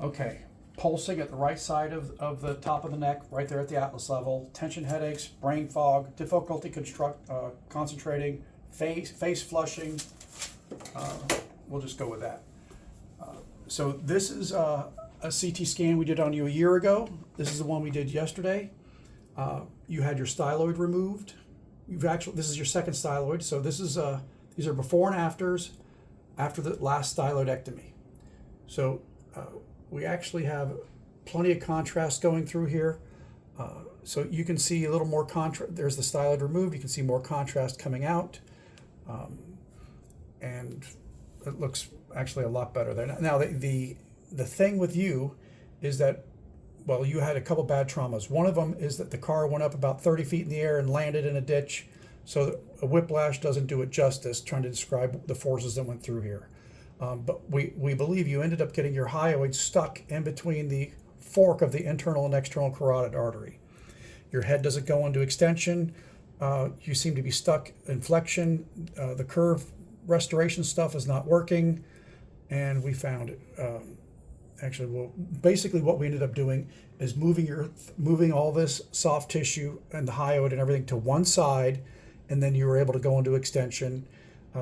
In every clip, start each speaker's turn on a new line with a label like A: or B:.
A: Okay, pulsing at the right side of the top of the neck, right there at the atlas level, tension headaches, brain fog, difficulty concentrating, face flushing. We'll just go with that. So this is a CT scan we did on you a year ago. This is the one we did yesterday. You had your styloid removed. This is your second styloid. So this is these are before and afters after the last styloidectomy. So we actually have plenty of contrast going through here. So you can see a little more contrast. There's the styloid removed. You can see more contrast coming out. And it looks actually a lot better there. Now the thing with you is that, well, you had a couple bad traumas. One of them is that the car went up about 30 feet in the air and landed in a ditch. So a whiplash doesn't do it justice trying to describe the forces that went through here. But we believe you ended up getting your hyoid stuck in between the fork of the internal and external carotid artery. Your head doesn't go into extension. You seem to be stuck in flexion. The curve restoration stuff is not working. And we found it. Actually, well, basically what we ended up doing is moving all this soft tissue and the hyoid and everything to one side, and then you were able to go into extension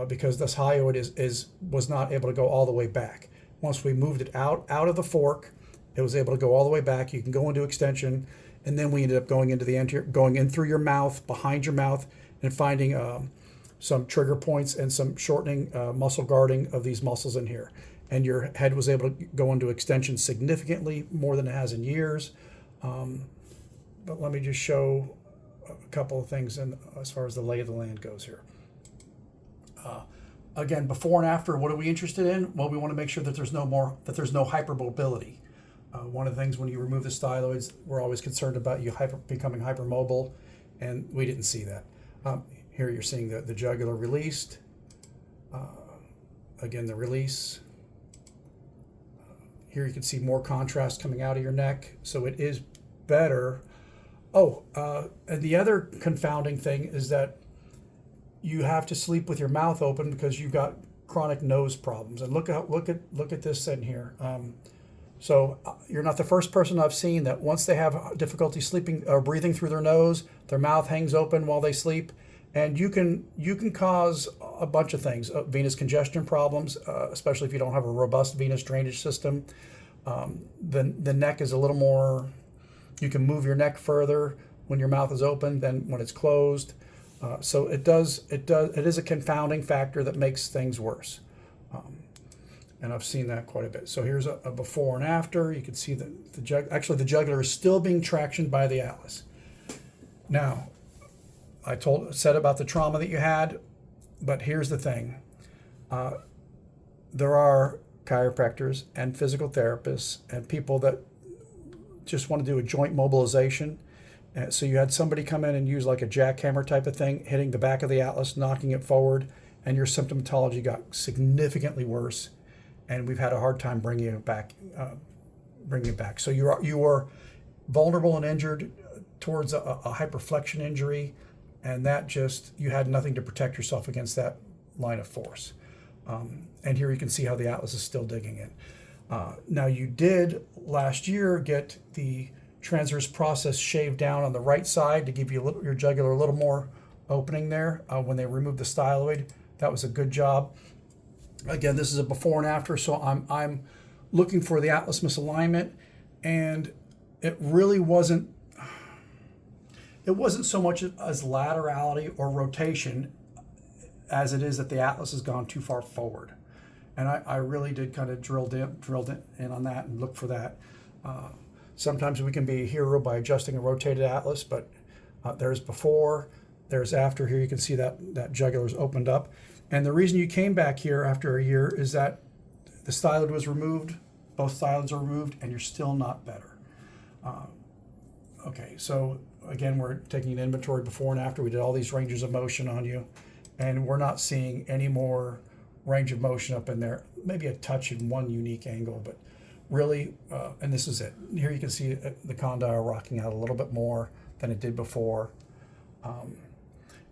A: because this hyoid was not able to go all the way back. Once we moved it out of the fork, it was able to go all the way back. You can go into extension, and then we ended up going into the anterior, going in through your mouth, behind your mouth, and finding some trigger points and some shortening muscle guarding of these muscles in here. And your head was able to go into extension significantly more than it has in years. But let me just show a couple of things as far as the lay of the land goes here. Again, before and after, what are we interested in? Well, we want to make sure that there's no hypermobility. One of the things when you remove the styloids, we're always concerned about you becoming hypermobile, and we didn't see that. Here you're seeing the jugular released. Again, the release. Here you can see more contrast coming out of your neck, so it is better. And the other confounding thing is that you have to sleep with your mouth open because you've got chronic nose problems. And look at this in here. So you're not the first person I've seen that once they have difficulty sleeping or breathing through their nose, their mouth hangs open while they sleep, and you can cause a bunch of things, venous congestion problems, especially if you don't have a robust venous drainage system. The neck is a little more. You can move your neck further when your mouth is open than when it's closed. So it is a confounding factor that makes things worse. And I've seen that quite a bit. So here's a before and after. You can see that the jugular is still being tractioned by the atlas. Now, I said about the trauma that you had, but here's the thing. There are chiropractors and physical therapists and people that just want to do a joint mobilization. So you had somebody come in and use like a jackhammer type of thing, hitting the back of the atlas, knocking it forward, and your symptomatology got significantly worse. And we've had a hard time bringing it back. So you are vulnerable and injured towards a hyperflexion injury, and that you had nothing to protect yourself against that line of force. And here you can see how the atlas is still digging in. Now you did last year get the transverse process shaved down on the right side to give you your jugular a little more opening there when they removed the styloid. That was a good job. Again, this is a before and after, so I'm looking for the atlas misalignment, and it really wasn't. It wasn't so much as laterality or rotation as it is that the atlas has gone too far forward. And I really did kind of drilled in on that and look for that. Sometimes we can be a hero by adjusting a rotated atlas, but there's before, there's after. Here you can see that jugular's opened up. And the reason you came back here after a year is that the styloid was removed, both styloids are removed, and you're still not better. Okay, so again, we're taking an inventory before and after. We did all these ranges of motion on you, and we're not seeing any more range of motion up in there. Maybe a touch in one unique angle, but really, and this is it. Here you can see the condyle rocking out a little bit more than it did before.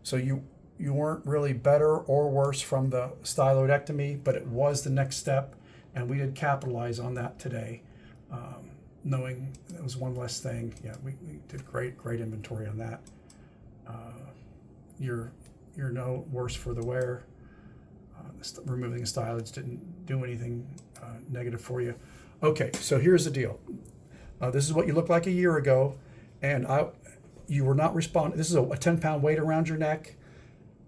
A: So you weren't really better or worse from the styloidectomy, but it was the next step, and we did capitalize on that today. knowing it was one less thing. Yeah, we did great inventory on that. You're no worse for the wear. Removing the styloids didn't do anything negative for you. Okay, so here's the deal. This is what you looked like a year ago, and you were not responding. This is a 10-pound weight around your neck.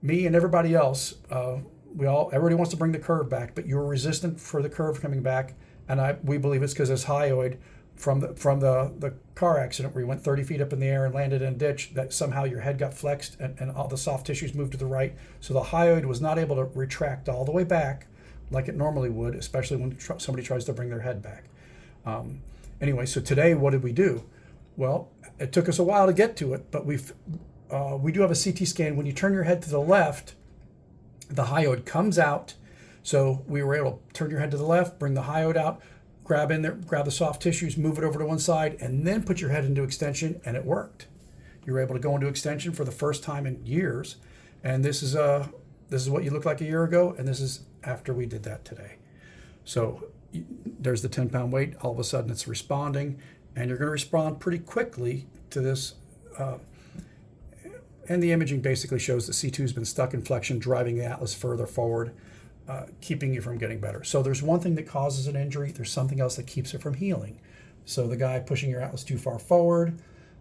A: Me and everybody else, everybody wants to bring the curve back, but you were resistant for the curve coming back, and we believe it's because it's hyoid from the car accident where you went 30 feet up in the air and landed in a ditch, that somehow your head got flexed and all the soft tissues moved to the right. So the hyoid was not able to retract all the way back like it normally would, especially when somebody tries to bring their head back. Anyway, so today, what did we do? Well, it took us a while to get to it, but we do have a CT scan. When you turn your head to the left, the hyoid comes out. So we were able to turn your head to the left, bring the hyoid out, grab in there, grab the soft tissues, move it over to one side, and then put your head into extension, and it worked. You were able to go into extension for the first time in years, and this is what you looked like a year ago, and this is after we did that today. So there's the 10-pound weight. All of a sudden, it's responding, and you're going to respond pretty quickly to this. And the imaging basically shows that C2 has been stuck in flexion, driving the atlas further forward, keeping you from getting better. So there's one thing that causes an injury. There's something else that keeps it from healing. So the guy pushing your atlas too far forward,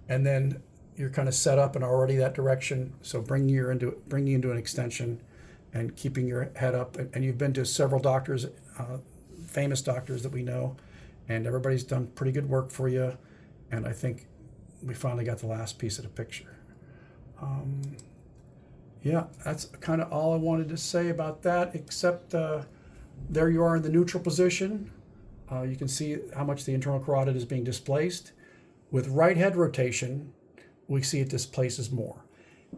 A: and then you're kind of set up in already that direction. So bringing you into an extension and keeping your head up. And you've been to several doctors, famous doctors that we know, and everybody's done pretty good work for you. And I think we finally got the last piece of the picture. Yeah, that's kind of all I wanted to say about that, except there you are in the neutral position. You can see how much the internal carotid is being displaced. With right head rotation, we see it displaces more.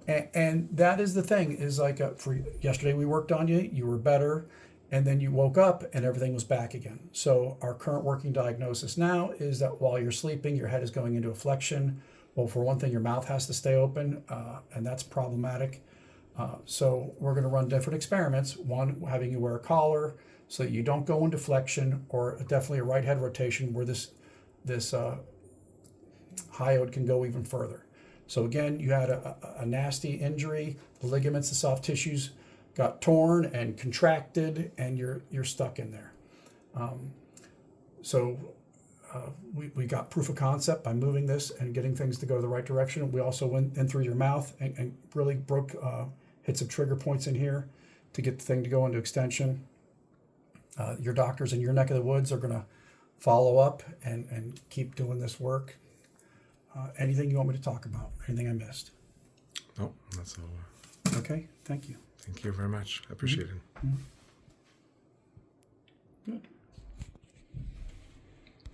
A: And that is the thing, is like for yesterday we worked on you, you were better, and then you woke up and everything was back again. So our current working diagnosis now is that while you're sleeping, your head is going into a flexion. Well, for one thing, your mouth has to stay open, and that's problematic. So we're going to run different experiments. One, having you wear a collar so that you don't go into flexion, or definitely a right head rotation where this hyoid can go even further. So again, you had a nasty injury. The ligaments, the soft tissues got torn and contracted, and you're stuck in there. We got proof of concept by moving this and getting things to go the right direction. We also went in through your mouth and really hit some trigger points in here to get the thing to go into extension. Your doctors in your neck of the woods are going to follow up and keep doing this work. Anything you want me to talk about? Anything I missed?
B: No, that's all.
A: Okay, thank you.
B: Thank you very much. I appreciate it.
A: Mm-hmm. Good.